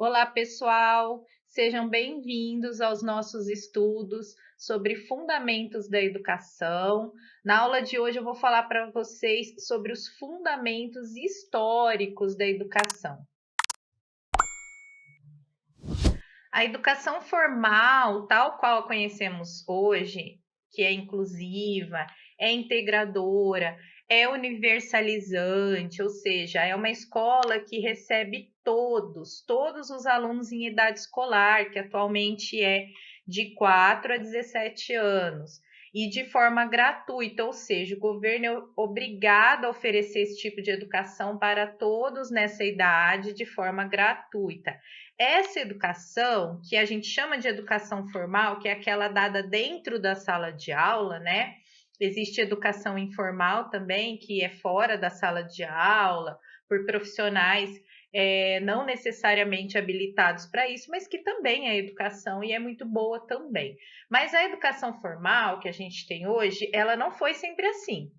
Olá, pessoal! Sejam bem-vindos aos nossos estudos sobre fundamentos da educação. Na aula de hoje, eu vou falar para vocês sobre os fundamentos históricos da educação. A educação formal, tal qual a conhecemos hoje, que é inclusiva, é integradora, é universalizante, ou seja, é uma escola que recebe todos os alunos em idade escolar, que atualmente é de 4 a 17 anos, e de forma gratuita, ou seja, o governo é obrigado a oferecer esse tipo de educação para todos nessa idade de forma gratuita. Essa educação, que a gente chama de educação formal, que é aquela dada dentro da sala de aula, né? Existe educação informal também, que é fora da sala de aula, por profissionais não necessariamente habilitados para isso, mas que também é educação e é muito boa também. Mas a educação formal que a gente tem hoje, ela não foi sempre assim.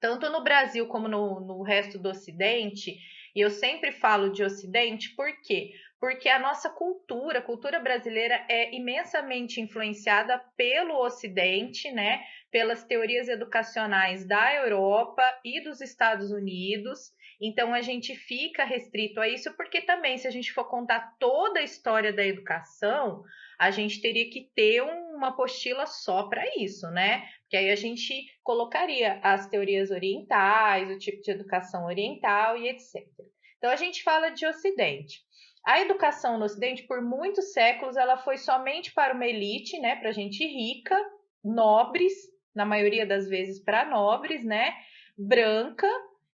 Tanto no Brasil como no resto do Ocidente, e eu sempre falo de Ocidente, por quê? Porque a nossa cultura, a cultura brasileira é imensamente influenciada pelo Ocidente, né? Pelas teorias educacionais da Europa e dos Estados Unidos. Então a gente fica restrito a isso, porque também, se a gente for contar toda a história da educação, a gente teria que ter uma apostila só para isso, né? Que aí a gente colocaria as teorias orientais, o tipo de educação oriental e etc. Então a gente fala de Ocidente. A educação no Ocidente, por muitos séculos, ela foi somente para uma elite, né, para gente rica, nobres, na maioria das vezes para nobres, né, branca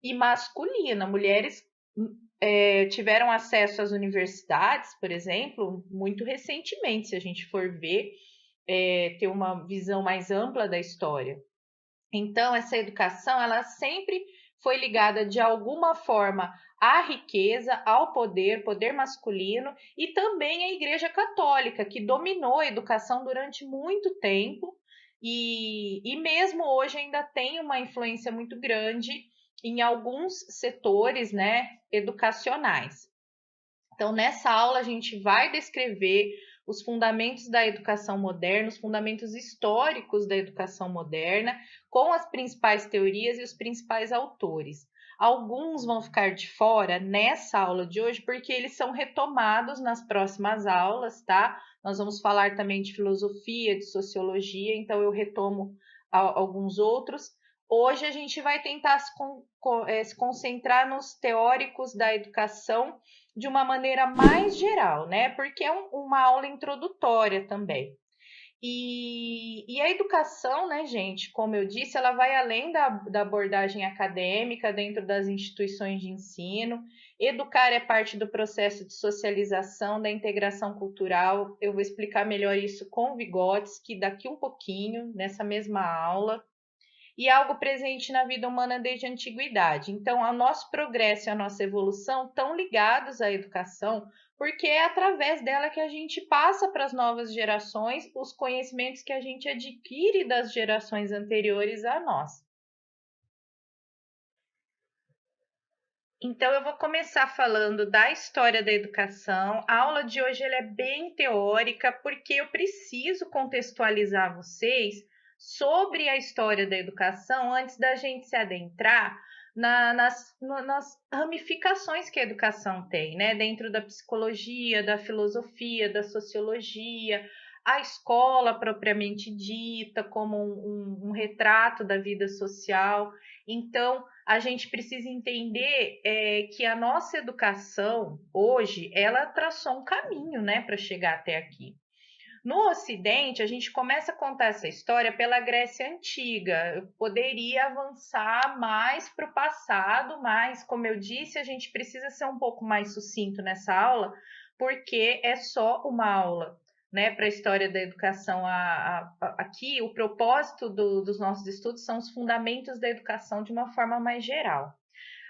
e masculina. Mulheres tiveram acesso às universidades, por exemplo, muito recentemente, se a gente for ver, ter uma visão mais ampla da história. Então, essa educação, ela sempre foi ligada de alguma forma à riqueza, ao poder masculino e também à Igreja Católica, que dominou a educação durante muito tempo e mesmo hoje ainda tem uma influência muito grande em alguns setores, né, educacionais. Então, nessa aula, a gente vai descrever os fundamentos da educação moderna, os fundamentos históricos da educação moderna, com as principais teorias e os principais autores. Alguns vão ficar de fora nessa aula de hoje, porque eles são retomados nas próximas aulas, tá? Nós vamos falar também de filosofia, de sociologia, então eu retomo alguns outros. Hoje a gente vai tentar se concentrar nos teóricos da educação de uma maneira mais geral, né? Porque é uma aula introdutória também. E a educação, né, gente, como eu disse, ela vai além da abordagem acadêmica dentro das instituições de ensino. Educar é parte do processo de socialização, da integração cultural. Eu vou explicar melhor isso com Vygotsky daqui um pouquinho, nessa mesma aula e algo presente na vida humana desde a antiguidade. Então, o nosso progresso e a nossa evolução estão ligados à educação, porque é através dela que a gente passa para as novas gerações os conhecimentos que a gente adquire das gerações anteriores a nós. Então, eu vou começar falando da história da educação. A aula de hoje ela é bem teórica, porque eu preciso contextualizar vocês sobre a história da educação antes da gente se adentrar nas ramificações que a educação tem, né? Dentro da psicologia, da filosofia, da sociologia, a escola propriamente dita, como um retrato da vida social. Então, a gente precisa entender que a nossa educação hoje ela traçou um caminho, né, para chegar até aqui. No Ocidente, a gente começa a contar essa história pela Grécia Antiga. Eu poderia avançar mais para o passado, mas, como eu disse, a gente precisa ser um pouco mais sucinto nessa aula, porque é só uma aula, né, para a história da educação. Aqui, o propósito dos nossos estudos são os fundamentos da educação de uma forma mais geral.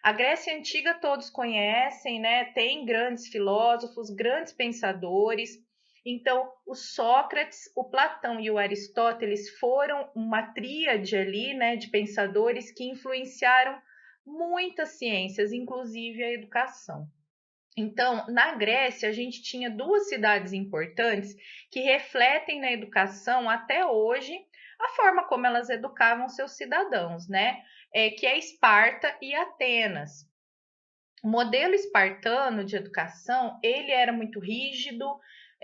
A Grécia Antiga todos conhecem, né? Tem grandes filósofos, grandes pensadores. Então, o Sócrates, o Platão e o Aristóteles foram uma tríade ali, né, de pensadores que influenciaram muitas ciências, inclusive a educação. Então, na Grécia, a gente tinha duas cidades importantes que refletem na educação até hoje a forma como elas educavam seus cidadãos, né? Que é Esparta e Atenas. O modelo espartano de educação, ele era muito rígido,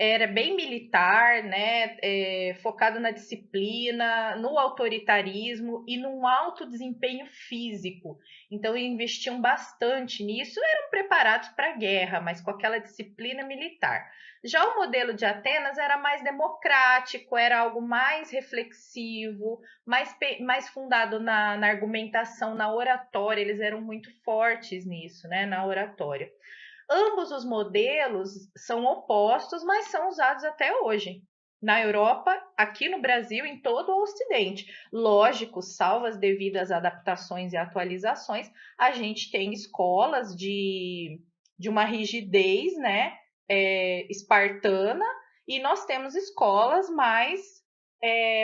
era bem militar, né, focado na disciplina, no autoritarismo e num alto desempenho físico. Então, investiam bastante nisso, eram preparados para a guerra, mas com aquela disciplina militar. Já o modelo de Atenas era mais democrático, era algo mais reflexivo, mais fundado na argumentação, na oratória, eles eram muito fortes nisso, né, na oratória. Ambos os modelos são opostos, mas são usados até hoje. Na Europa, aqui no Brasil, em todo o Ocidente. Lógico, salvo as devidas adaptações e atualizações, a gente tem escolas de uma rigidez, né, espartana, e nós temos escolas mais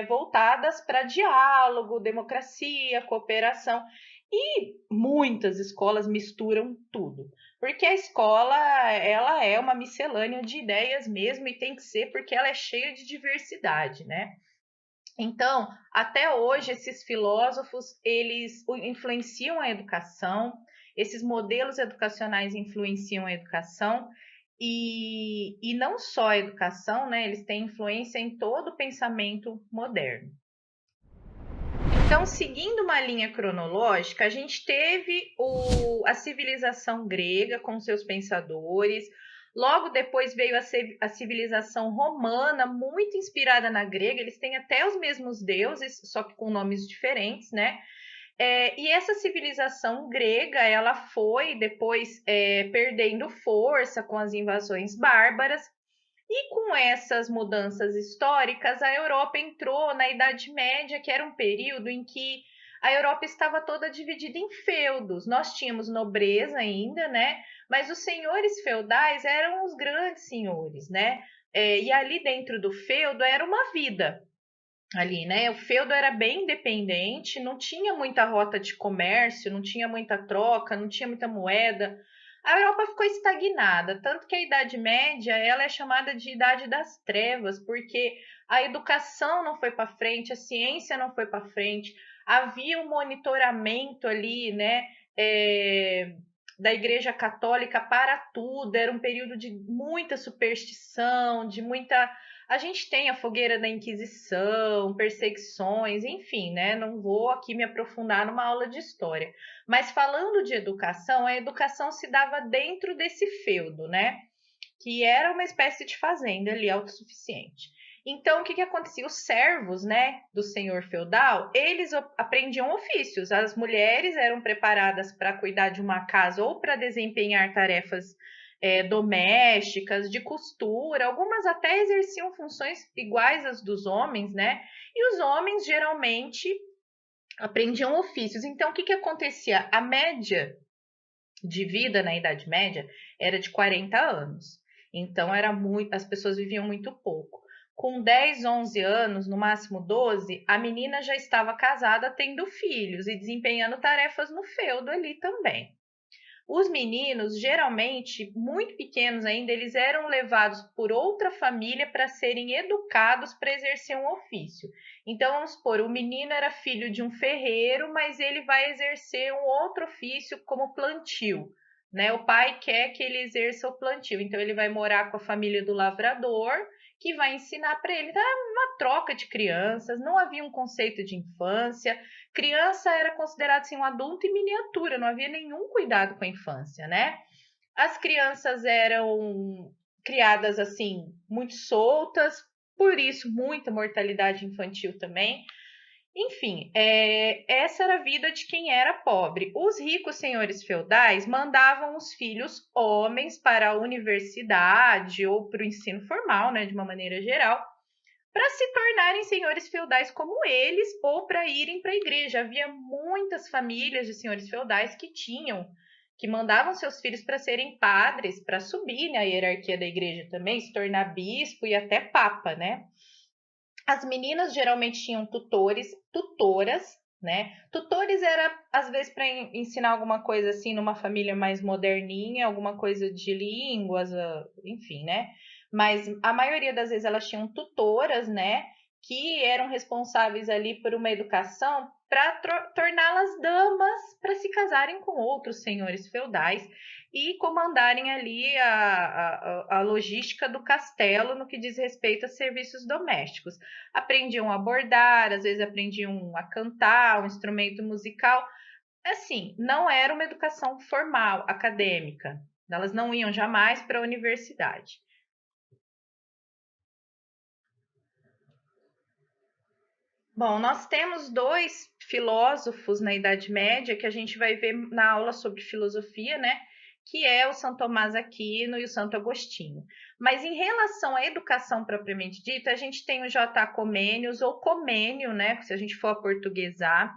voltadas para diálogo, democracia, cooperação. E muitas escolas misturam tudo. Porque a escola, ela é uma miscelânea de ideias mesmo e tem que ser porque ela é cheia de diversidade, né? Então, até hoje esses filósofos, eles influenciam a educação, esses modelos educacionais influenciam a educação e não só a educação, né? Eles têm influência em todo o pensamento moderno. Então, seguindo uma linha cronológica, a gente teve a civilização grega com seus pensadores. Logo depois veio a civilização romana, muito inspirada na grega. Eles têm até os mesmos deuses, só que com nomes diferentes, né? E essa civilização grega, ela foi depois perdendo força com as invasões bárbaras. E com essas mudanças históricas, a Europa entrou na Idade Média, que era um período em que a Europa estava toda dividida em feudos. Nós tínhamos nobreza ainda, né? Mas os senhores feudais eram os grandes senhores, né? E ali dentro do feudo era uma vida. Ali, né? O feudo era bem independente, não tinha muita rota de comércio, não tinha muita troca, não tinha muita moeda. A Europa ficou estagnada, tanto que a Idade Média ela é chamada de Idade das Trevas, porque a educação não foi para frente, a ciência não foi para frente, havia um monitoramento ali, né, da Igreja Católica para tudo, era um período de muita superstição, de muita. A gente tem a fogueira da Inquisição, perseguições, enfim, né? Não vou aqui me aprofundar numa aula de história. Mas falando de educação, a educação se dava dentro desse feudo, né? Que era uma espécie de fazenda ali autossuficiente. Então, o que acontecia? Os servos, né, do senhor feudal, eles aprendiam ofícios. As mulheres eram preparadas para cuidar de uma casa ou para desempenhar tarefas domésticas, de costura, algumas até exerciam funções iguais às dos homens, né? E os homens geralmente aprendiam ofícios. Então, o que acontecia? A média de vida na Idade Média era de 40 anos. Então, as pessoas viviam muito pouco. Com 10, 11 anos, no máximo 12, a menina já estava casada, tendo filhos e desempenhando tarefas no feudo ali também. Os meninos, geralmente, muito pequenos ainda, eles eram levados por outra família para serem educados para exercer um ofício. Então, vamos supor, o menino era filho de um ferreiro, mas ele vai exercer um outro ofício como plantio. Né? O pai quer que ele exerça o plantio, então ele vai morar com a família do lavrador, que vai ensinar para ele. Então, uma troca de crianças, não havia um conceito de infância, criança era considerado assim, um adulto em miniatura, não havia nenhum cuidado com a infância, né? As crianças eram criadas assim, muito soltas, por isso muita mortalidade infantil também. Enfim, essa era a vida de quem era pobre. Os ricos senhores feudais mandavam os filhos homens para a universidade ou para o ensino formal, né, de uma maneira geral, para se tornarem senhores feudais como eles ou para irem para a igreja. Havia muitas famílias de senhores feudais que mandavam seus filhos para serem padres, para subir na hierarquia da igreja também, se tornar bispo e até papa, né? As meninas geralmente tinham tutores, tutoras, né? Tutores era, às vezes, para ensinar alguma coisa assim numa família mais moderninha, alguma coisa de línguas, enfim, né? Mas a maioria das vezes elas tinham tutoras, né? Que eram responsáveis ali por uma educação para torná-las damas para se casarem com outros senhores feudais e comandarem ali a logística do castelo no que diz respeito a serviços domésticos. Aprendiam a bordar, às vezes aprendiam a cantar, um instrumento musical. Assim, não era uma educação formal, acadêmica. Elas não iam jamais para a universidade. Bom, nós temos dois filósofos na Idade Média que a gente vai ver na aula sobre filosofia, né? Que é o São Tomás Aquino e o Santo Agostinho. Mas em relação à educação propriamente dita, a gente tem o J. Comênios ou Comênio, né? Se a gente for portuguesar.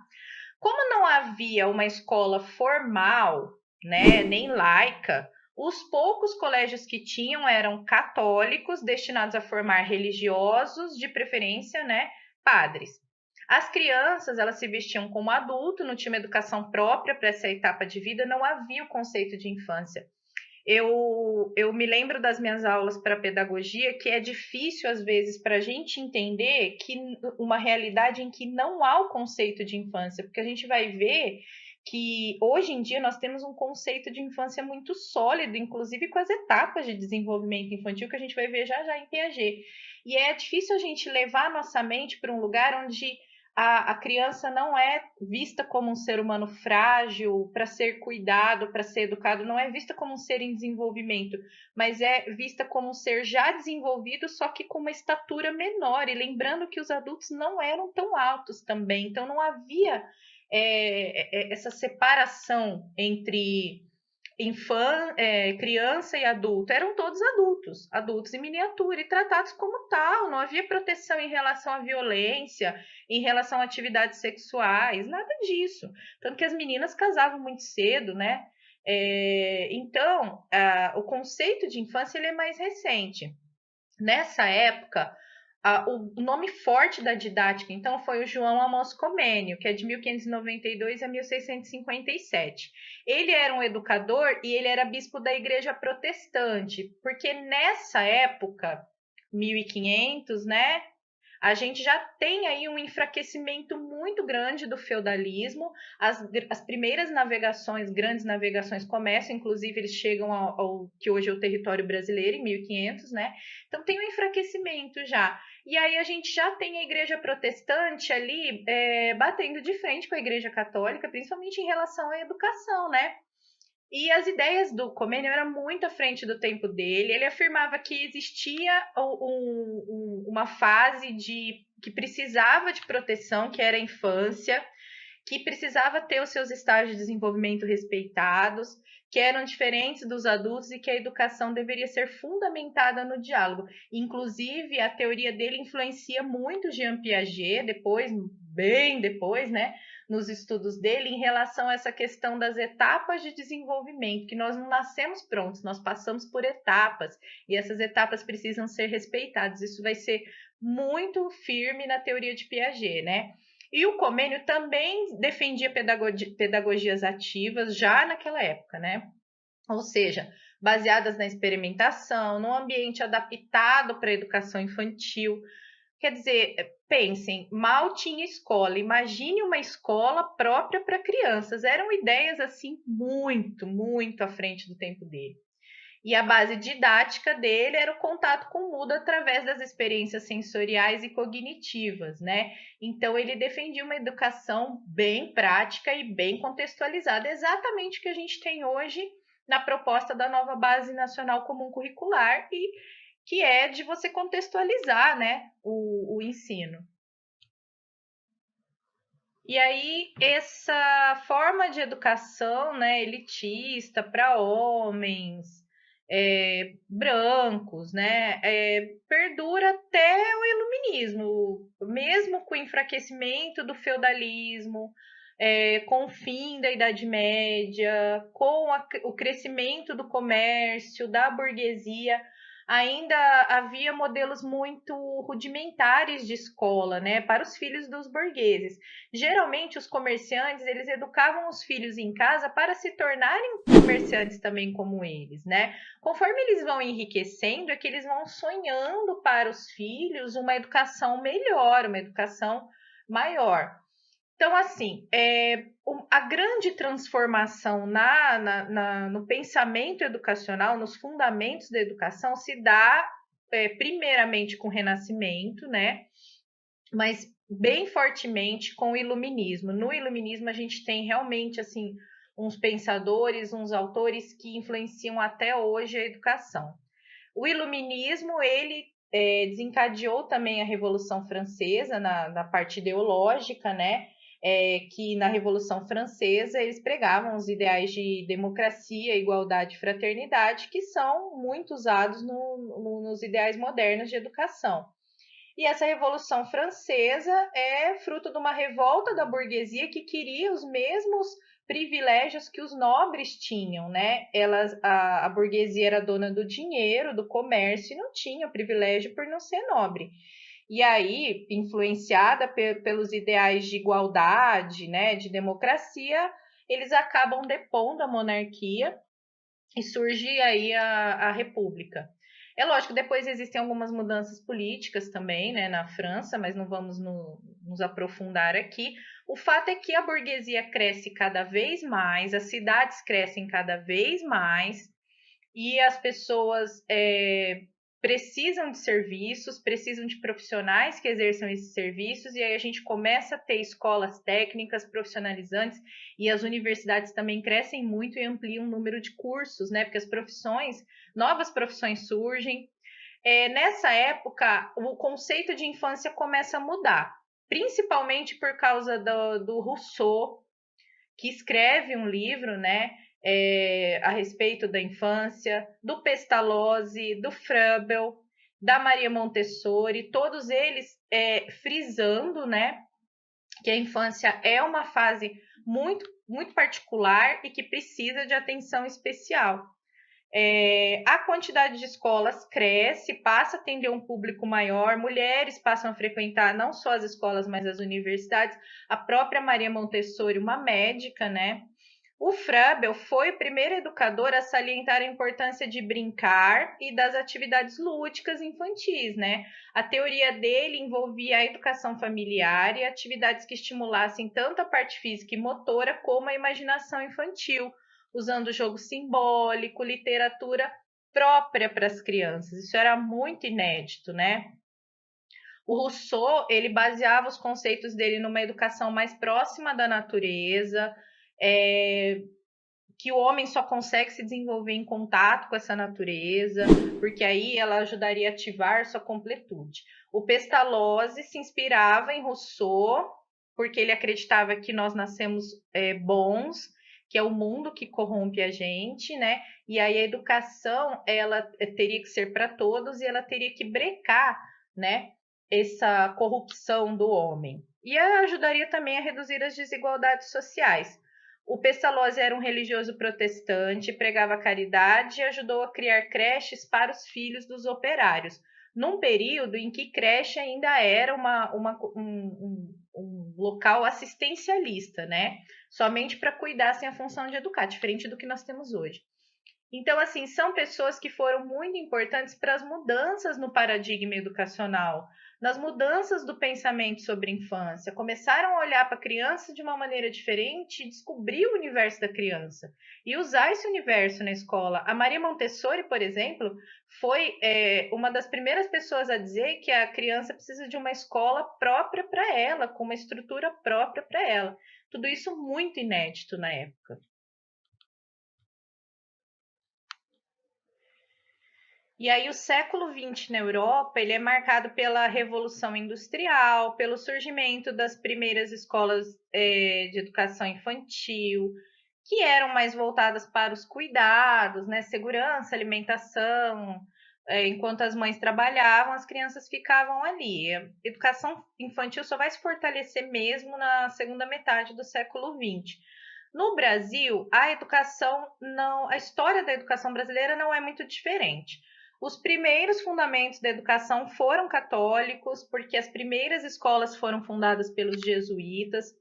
Como não havia uma escola formal, né, nem laica, os poucos colégios que tinham eram católicos, destinados a formar religiosos, de preferência, né, padres. As crianças, elas se vestiam como adulto, não tinha uma educação própria para essa etapa de vida, não havia o conceito de infância. Eu me lembro das minhas aulas para pedagogia que é difícil, às vezes, para a gente entender que uma realidade em que não há o conceito de infância, porque a gente vai ver que hoje em dia nós temos um conceito de infância muito sólido, inclusive com as etapas de desenvolvimento infantil que a gente vai ver já já em Piaget. E é difícil a gente levar a nossa mente para um lugar onde a criança não é vista como um ser humano frágil para ser cuidado, para ser educado, não é vista como um ser em desenvolvimento, mas é vista como um ser já desenvolvido, só que com uma estatura menor. E lembrando que os adultos não eram tão altos também, então não havia essa separação entre criança e adulto, eram todos adultos, adultos em miniatura e tratados como tal, não havia proteção em relação à violência, em relação a atividades sexuais, nada disso. Tanto que as meninas casavam muito cedo, né? Então, o conceito de infância ele é mais recente. Nessa época, o nome forte da didática, então, foi o João Amos Comênio, que é de 1592 a 1657. Ele era um educador e ele era bispo da Igreja Protestante, porque nessa época, 1500, né? A gente já tem aí um enfraquecimento muito grande do feudalismo. As primeiras navegações, grandes navegações começam, inclusive eles chegam ao que hoje é o território brasileiro, em 1500, né? Então tem um enfraquecimento já. E aí a gente já tem a igreja protestante ali batendo de frente com a igreja católica, principalmente em relação à educação, né? E as ideias do Comênio eram muito à frente do tempo dele. Ele afirmava que existia uma fase que precisava de proteção, que era a infância, que precisava ter os seus estágios de desenvolvimento respeitados, que eram diferentes dos adultos e que a educação deveria ser fundamentada no diálogo. Inclusive, a teoria dele influencia muito Jean Piaget, depois, bem depois, né? Nos estudos dele em relação a essa questão das etapas de desenvolvimento, que nós não nascemos prontos, nós passamos por etapas e essas etapas precisam ser respeitadas. Isso vai ser muito firme na teoria de Piaget, né? E o Comênio também defendia pedagogias ativas já naquela época, né? Ou seja, baseadas na experimentação, num ambiente adaptado para a educação infantil. Quer dizer, pensem, mal tinha escola. Imagine uma escola própria para crianças. Eram ideias assim muito, muito à frente do tempo dele. E a base didática dele era o contato com o mundo através das experiências sensoriais e cognitivas, né? Então ele defendia uma educação bem prática e bem contextualizada, exatamente o que a gente tem hoje na proposta da nova Base Nacional Comum Curricular e que é de você contextualizar, né, o ensino. E aí, essa forma de educação, né, elitista para homens brancos, né, perdura até o iluminismo, mesmo com o enfraquecimento do feudalismo, com o fim da Idade Média, com o crescimento do comércio, da burguesia, ainda havia modelos muito rudimentares de escola, né, para os filhos dos burgueses. Geralmente, os comerciantes, eles educavam os filhos em casa para se tornarem comerciantes também como eles, né? Conforme eles vão enriquecendo, é que eles vão sonhando para os filhos uma educação melhor, uma educação maior. Então, assim, a grande transformação no pensamento educacional, nos fundamentos da educação, se dá primeiramente com o Renascimento, né? Mas bem fortemente com o Iluminismo. No Iluminismo, a gente tem realmente, assim, uns pensadores, uns autores que influenciam até hoje a educação. O Iluminismo, ele desencadeou também a Revolução Francesa na parte ideológica, né? Que na Revolução Francesa eles pregavam os ideais de democracia, igualdade e fraternidade, que são muito usados nos ideais modernos de educação. E essa Revolução Francesa é fruto de uma revolta da burguesia que queria os mesmos privilégios que os nobres tinham, né? A burguesia era dona do dinheiro, do comércio, e não tinha o privilégio por não ser nobre. E aí, influenciada pelos ideais de igualdade, né, de democracia, eles acabam depondo a monarquia e surge aí a República. É lógico, depois existem algumas mudanças políticas também, né, na França, mas não vamos nos aprofundar aqui. O fato é que a burguesia cresce cada vez mais, as cidades crescem cada vez mais e as pessoas precisam de serviços, precisam de profissionais que exerçam esses serviços, e aí a gente começa a ter escolas técnicas profissionalizantes e as universidades também crescem muito e ampliam o número de cursos, né? Porque as profissões, novas profissões surgem. Nessa época, o conceito de infância começa a mudar, principalmente por causa do Rousseau, que escreve um livro, né, a respeito da infância, do Pestalozzi, do Froebel, da Maria Montessori, todos eles frisando, né, que a infância é uma fase muito, muito particular e que precisa de atenção especial. A quantidade de escolas cresce, passa a atender um público maior, mulheres passam a frequentar não só as escolas, mas as universidades. A própria Maria Montessori, uma médica, né? O Froebel foi o primeiro educador a salientar a importância de brincar e das atividades lúdicas infantis, né? A teoria dele envolvia a educação familiar e atividades que estimulassem tanto a parte física e motora como a imaginação infantil, usando jogo simbólico, literatura própria para as crianças. Isso era muito inédito, né? O Rousseau, ele baseava os conceitos dele numa educação mais próxima da natureza, que o homem só consegue se desenvolver em contato com essa natureza, porque aí ela ajudaria a ativar sua completude. O Pestalozzi se inspirava em Rousseau, porque ele acreditava que nós nascemos bons, que é o mundo que corrompe a gente, né? E aí a educação, ela teria que ser para todos e ela teria que brecar, né, essa corrupção do homem. E ajudaria também a reduzir as desigualdades sociais. O Pestalozzi era um religioso protestante, pregava caridade e ajudou a criar creches para os filhos dos operários, num período em que creche ainda era um local assistencialista, né? Somente para cuidar sem a função de educar, diferente do que nós temos hoje. Então, assim, são pessoas que foram muito importantes para as mudanças no paradigma educacional, nas mudanças do pensamento sobre a infância. Começaram a olhar para a criança de uma maneira diferente e descobrir o universo da criança e usar esse universo na escola. A Maria Montessori, por exemplo, foi uma das primeiras pessoas a dizer que a criança precisa de uma escola própria para ela, com uma estrutura própria para ela. Tudo isso muito inédito na época. E aí o século XX na Europa, ele é marcado pela Revolução Industrial, pelo surgimento das primeiras escolas de educação infantil, que eram mais voltadas para os cuidados, né, segurança, alimentação. Enquanto as mães trabalhavam, as crianças ficavam ali. A educação infantil só vai se fortalecer mesmo na segunda metade do século XX. No Brasil, a história da educação brasileira não é muito diferente. Os primeiros fundamentos da educação foram católicos, porque as primeiras escolas foram fundadas pelos jesuítas.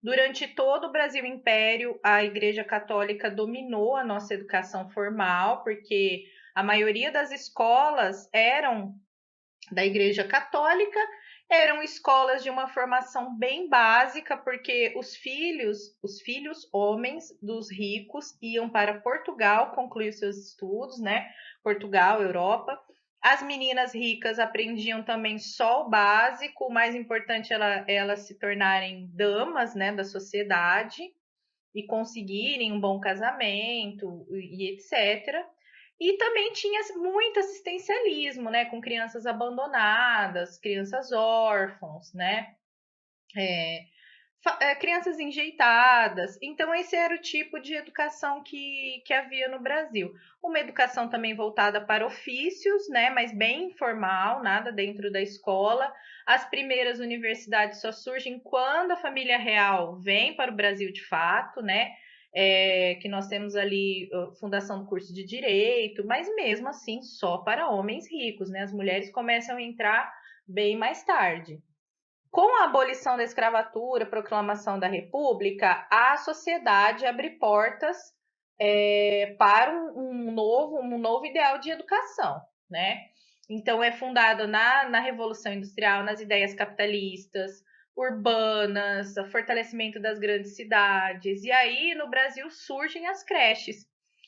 Durante todo o Brasil Império, a Igreja Católica dominou a nossa educação formal, porque a maioria das escolas eram da Igreja Católica, eram escolas de uma formação bem básica, porque os filhos homens dos ricos iam para Portugal concluir seus estudos, né? Portugal, Europa. As meninas ricas aprendiam também só o básico, o mais importante é elas se tornarem damas, né, da sociedade e conseguirem um bom casamento e etc. E também tinha muito assistencialismo, né, com crianças abandonadas, crianças órfãos, né, é, crianças enjeitadas. Então, esse era o tipo de educação que havia no Brasil. Uma educação também voltada para ofícios, né, mas bem informal, nada dentro da escola. As primeiras universidades só surgem quando a família real vem para o Brasil de fato, né? Que nós temos ali a fundação do curso de direito, mas mesmo assim só para homens ricos, né? As mulheres começam a entrar bem mais tarde. Com a abolição da escravatura, proclamação da República, a sociedade abre portas para um novo ideal de educação, né? Então, é fundado na Revolução Industrial, nas ideias capitalistas, urbanas, o fortalecimento das grandes cidades. E aí, no Brasil, surgem as creches.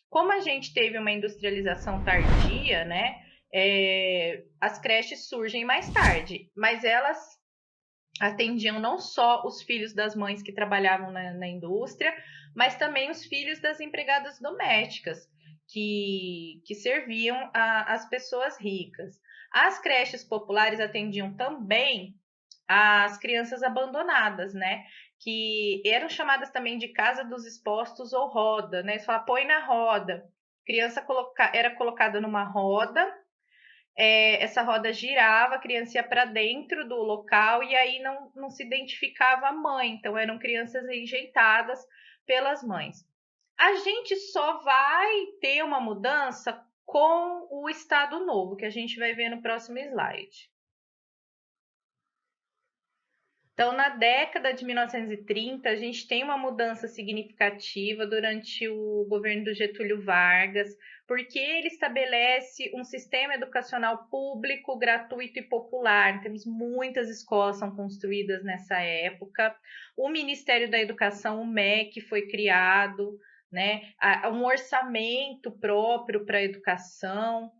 Como a gente teve uma industrialização tardia, né? As creches surgem mais tarde, mas elas atendiam não só os filhos das mães que trabalhavam na indústria, mas também os filhos das empregadas domésticas, que serviam as pessoas ricas. As creches populares atendiam também as crianças abandonadas, né? Que eram chamadas também de casa dos expostos ou roda, né? Eles falavam, põe na roda. Criança era colocada numa roda, essa roda girava, a criança ia para dentro do local e aí não se identificava a mãe, então eram crianças rejeitadas pelas mães. A gente só vai ter uma mudança com o Estado Novo, que a gente vai ver no próximo slide. Então, na década de 1930, a gente tem uma mudança significativa durante o governo do Getúlio Vargas, porque ele estabelece um sistema educacional público, gratuito e popular. Temos muitas escolas são construídas nessa época. O Ministério da Educação, o MEC, foi criado, né? Um orçamento próprio para a educação.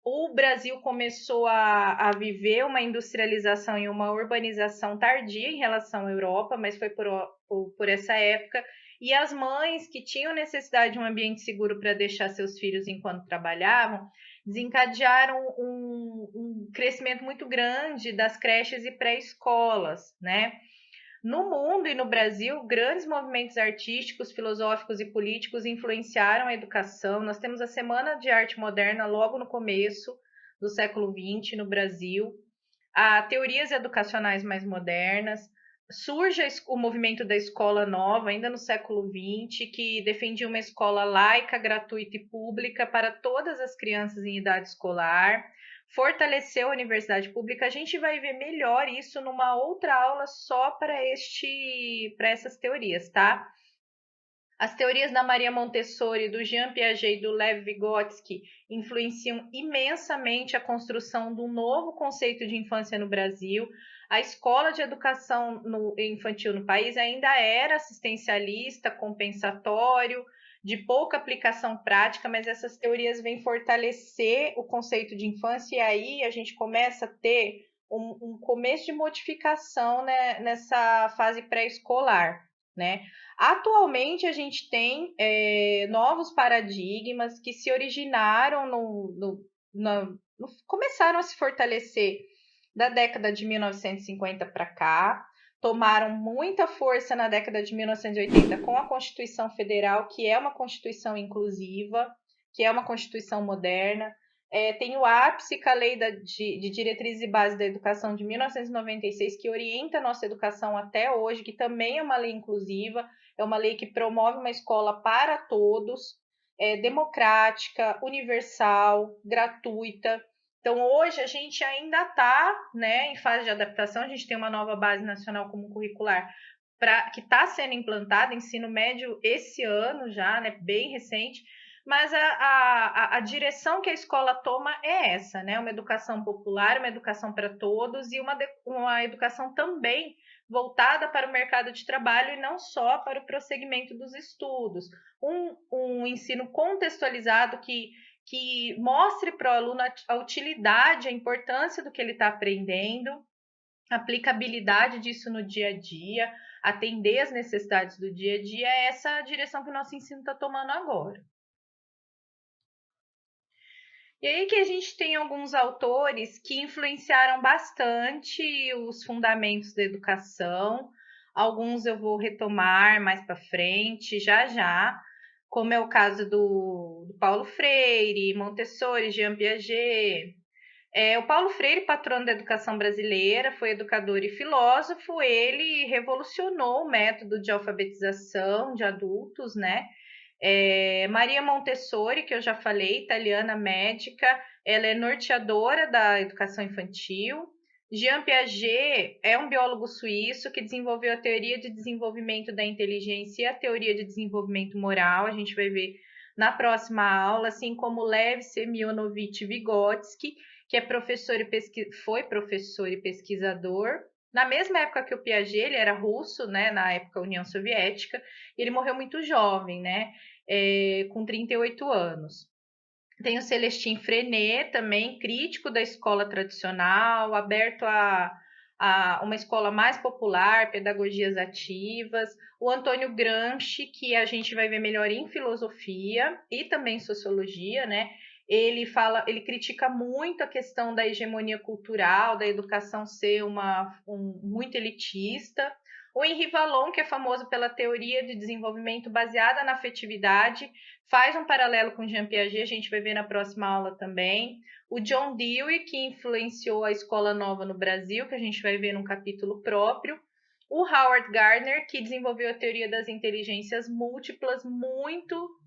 O Brasil começou a viver uma industrialização e uma urbanização tardia em relação à Europa, mas foi por essa época. E as mães que tinham necessidade de um ambiente seguro para deixar seus filhos enquanto trabalhavam, desencadearam um crescimento muito grande das creches e pré-escolas, né? No mundo e no Brasil, grandes movimentos artísticos, filosóficos e políticos influenciaram a educação. Nós temos a Semana de Arte Moderna logo no começo do século XX no Brasil. Há teorias educacionais mais modernas. Surge o movimento da escola nova, ainda no século XX, que defendia uma escola laica, gratuita e pública para todas as crianças em idade escolar. Fortaleceu a universidade pública. A gente vai ver melhor isso numa outra aula só para essas teorias, tá? As teorias da Maria Montessori, do Jean Piaget e do Lev Vygotsky influenciam imensamente a construção de um novo conceito de infância no Brasil. A escola de educação infantil no país ainda era assistencialista, compensatório, de pouca aplicação prática, mas essas teorias vêm fortalecer o conceito de infância e aí a gente começa a ter um começo de modificação, né, nessa fase pré-escolar, né? Atualmente a gente tem novos paradigmas que se originaram começaram a se fortalecer da década de 1950 para cá, tomaram muita força na década de 1980 com a Constituição Federal, que é uma Constituição inclusiva, que é uma Constituição moderna. Tem o ápice com a Lei de Diretrizes e Bases da Educação de 1996, que orienta a nossa educação até hoje, que também é uma lei inclusiva, é uma lei que promove uma escola para todos. democrática, universal, gratuita. Então, hoje a gente ainda está, né, em fase de adaptação, a gente tem uma nova base nacional comum curricular que está sendo implantada, ensino médio esse ano já, né, bem recente, mas a direção que a escola toma é essa, né, uma educação popular, uma educação para todos e uma educação também voltada para o mercado de trabalho e não só para o prosseguimento dos estudos. Um ensino contextualizado que mostre para o aluno a utilidade, a importância do que ele está aprendendo, a aplicabilidade disso no dia a dia, atender as necessidades do dia a dia, é essa a direção que o nosso ensino está tomando agora. E aí que a gente tem alguns autores que influenciaram bastante os fundamentos da educação. Alguns eu vou retomar mais para frente, já, como é o caso do Paulo Freire, Montessori, Jean Piaget. O Paulo Freire, patrono da educação brasileira, foi educador e filósofo. Ele revolucionou o método de alfabetização de adultos, né? Maria Montessori, que eu já falei, italiana médica, ela é norteadora da educação infantil. Jean Piaget é um biólogo suíço que desenvolveu a teoria de desenvolvimento da inteligência e a teoria de desenvolvimento moral. A gente vai ver na próxima aula, assim como Lev Semyonovich Vygotsky, que é foi professor e pesquisador. Na mesma época que o Piaget, ele era russo, né, na época União Soviética, e ele morreu muito jovem, né, com 38 anos. Tem o Celestin Freinet, também crítico da escola tradicional, aberto a uma escola mais popular, pedagogias ativas. O Antônio Gramsci, que a gente vai ver melhor em filosofia e também sociologia, né? Ele critica muito a questão da hegemonia cultural, da educação ser muito elitista. O Henri Vallon, que é famoso pela teoria de desenvolvimento baseada na afetividade, faz um paralelo com Jean Piaget, a gente vai ver na próxima aula também. O John Dewey, que influenciou a escola nova no Brasil, que a gente vai ver num capítulo próprio. O Howard Gardner, que desenvolveu a teoria das inteligências múltiplas, muito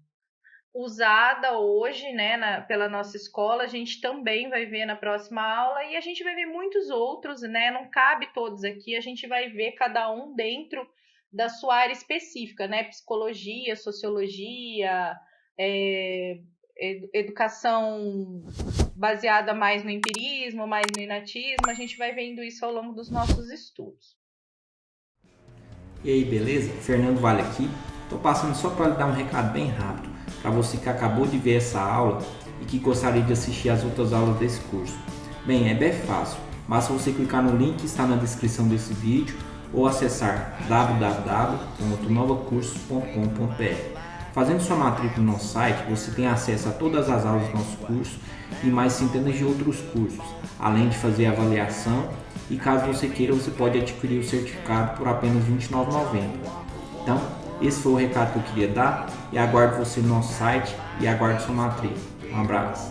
usada hoje, né, pela nossa escola. A gente também vai ver na próxima aula e a gente vai ver muitos outros, né, não cabe todos aqui, a gente vai ver cada um dentro da sua área específica, né, psicologia, sociologia, educação baseada mais no empirismo, mais no inatismo, a gente vai vendo isso ao longo dos nossos estudos. E aí, beleza? Fernando Vale aqui. Tô passando só para lhe dar um recado bem rápido para você que acabou de ver essa aula e que gostaria de assistir as outras aulas desse curso. Bem, é bem fácil, basta você clicar no link que está na descrição desse vídeo ou acessar www.novacursos.com.br. Fazendo sua matrícula no nosso site, você tem acesso a todas as aulas do nosso curso e mais centenas de outros cursos, além de fazer avaliação e caso você queira, você pode adquirir o certificado por apenas R$ 29,90. Então, esse foi o recado que eu queria dar e aguardo você no nosso site e aguardo sua matrícula. Um abraço.